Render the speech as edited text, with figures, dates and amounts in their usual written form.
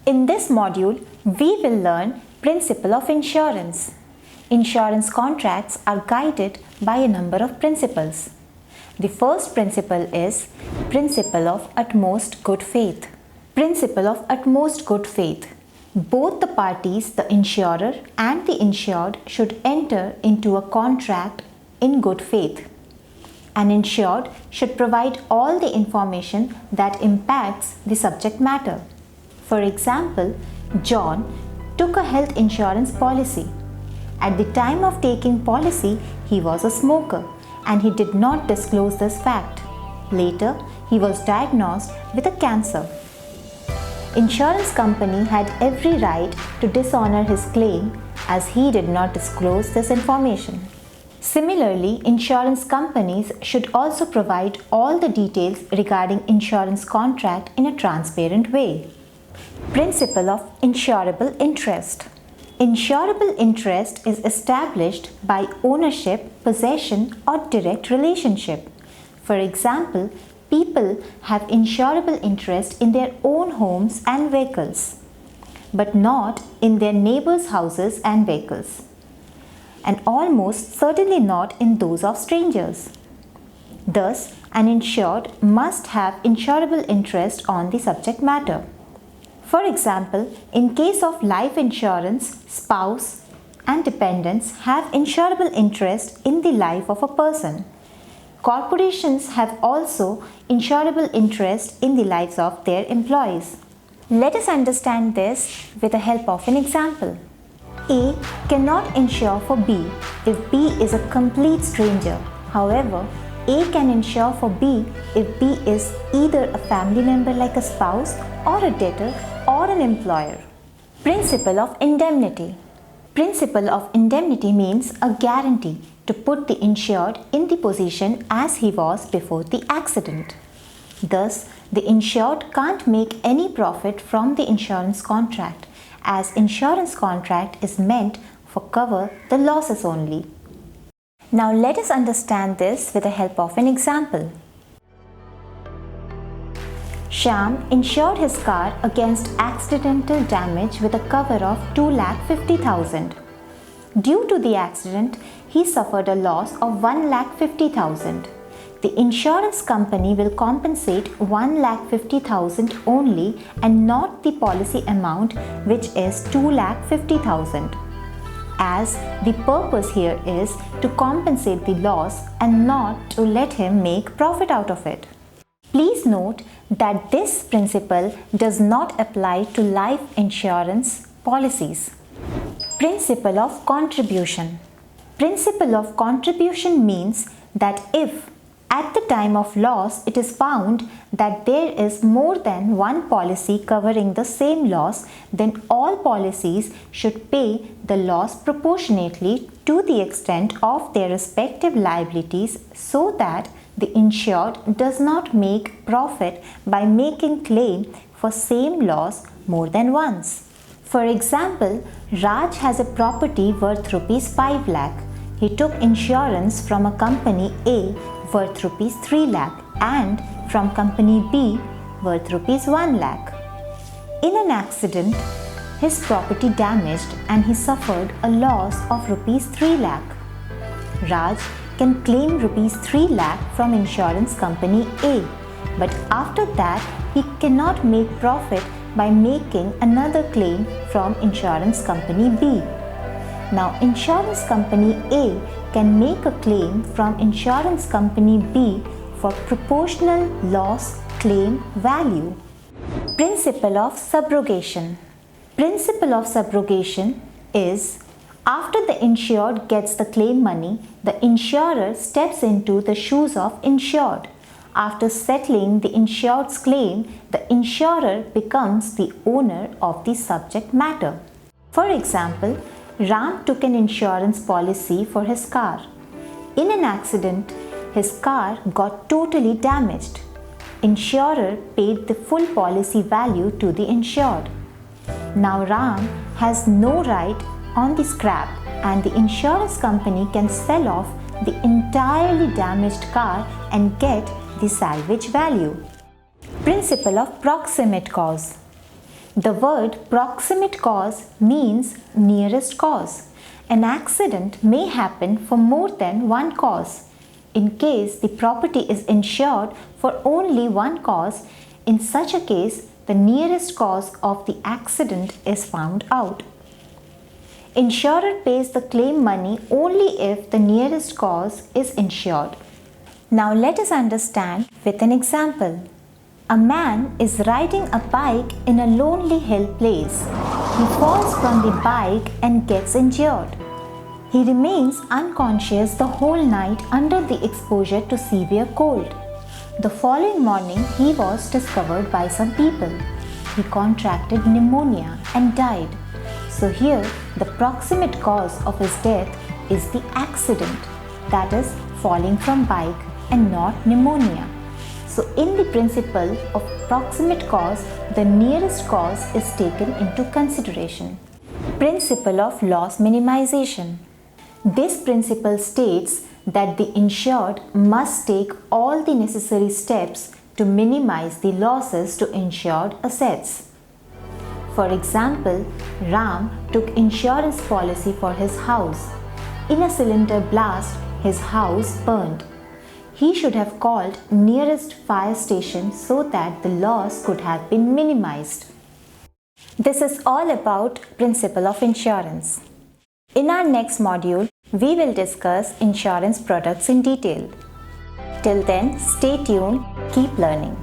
In this module, we will learn principle of insurance. Insurance contracts are guided by a number of principles. The first principle is principle of utmost good faith. Principle of utmost good faith. Both the parties, the insurer and the insured, should enter into a contract in good faith. An insured should provide all the information that impacts the subject matter. For example, John took a health insurance policy. At the time of taking policy, he was a smoker and he did not disclose this fact. Later, he was diagnosed with a cancer. Insurance company had every right to dishonor his claim as he did not disclose this information. Similarly, insurance companies should also provide all the details regarding insurance contract in a transparent way. Principle of insurable interest. Insurable interest is established by ownership, possession, or direct relationship. For example, people have insurable interest in their own homes and vehicles, but not in their neighbors' houses and vehicles, and almost certainly not in those of strangers. Thus, an insured must have insurable interest on the subject matter. For example, in case of life insurance, spouse and dependents have insurable interest in the life of a person. Corporations have also insurable interest in the lives of their employees. Let us understand this with the help of an example. A cannot insure for B if B is a complete stranger. However, A can insure for B if B is either a family member like a spouse or a debtor or an employer. Principle of indemnity. Principle of indemnity means a guarantee to put the insured in the position as he was before the accident. Thus, the insured can't make any profit from the insurance contract, as insurance contract is meant for cover the losses only. Now let us understand this with the help of an example. Shyam insured his car against accidental damage with a cover of 2,50,000. Due to the accident, he suffered a loss of 1,50,000. The insurance company will compensate 1,50,000 only and not the policy amount, which is 2,50,000. As the purpose here is to compensate the loss and not to let him make profit out of it. Please note that this principle does not apply to life insurance policies. Principle of contribution. Principle of contribution means that if at the time of loss it is found that there is more than one policy covering the same loss, then all policies should pay the loss proportionately to the extent of their respective liabilities, so that the insured does not make profit by making claim for same loss more than once. For example, Raj has a property worth rupees 5 lakh. He took insurance from a company A worth rupees 3 lakh and from company B worth rupees 1 lakh. In an accident, his property damaged and he suffered a loss of rupees 3 lakh. Raj can claim rupees 3 lakh from insurance company A, but after that he cannot make profit by making another claim from insurance company B. Now, insurance company A can make a claim from insurance company B for proportional loss claim value. Principle of subrogation. Principle of subrogation is after the insured gets the claim money, the insurer steps into the shoes of insured. After settling the insured's claim, the insurer becomes the owner of the subject matter. For example, Ram took an insurance policy for his car. In an accident, his car got totally damaged. Insurer paid the full policy value to the insured. Now Ram has no right on the scrap and the insurance company can sell off the entirely damaged car and get the salvage value. Principle of proximate cause. The word proximate cause means nearest cause. An accident may happen for more than one cause. In case the property is insured for only one cause, in such a case, the nearest cause of the accident is found out. Insurer pays the claim money only if the nearest cause is insured. Now let us understand with an example. A man is riding a bike in a lonely hill place. He falls from the bike and gets injured. He remains unconscious the whole night under the exposure to severe cold. The following morning, he was discovered by some people. He contracted pneumonia and died. So here, the proximate cause of his death is the accident, that is, falling from bike, and not pneumonia. So in the principle of proximate cause, the nearest cause is taken into consideration. Principle of loss minimization. This principle states that the insured must take all the necessary steps to minimize the losses to insured assets. For example, Ram took insurance policy for his house. In a cylinder blast, his house burned. He should have called nearest fire station so that the loss could have been minimized. This is all about principle of insurance. In our next module, we will discuss insurance products in detail. Till then, stay tuned, keep learning.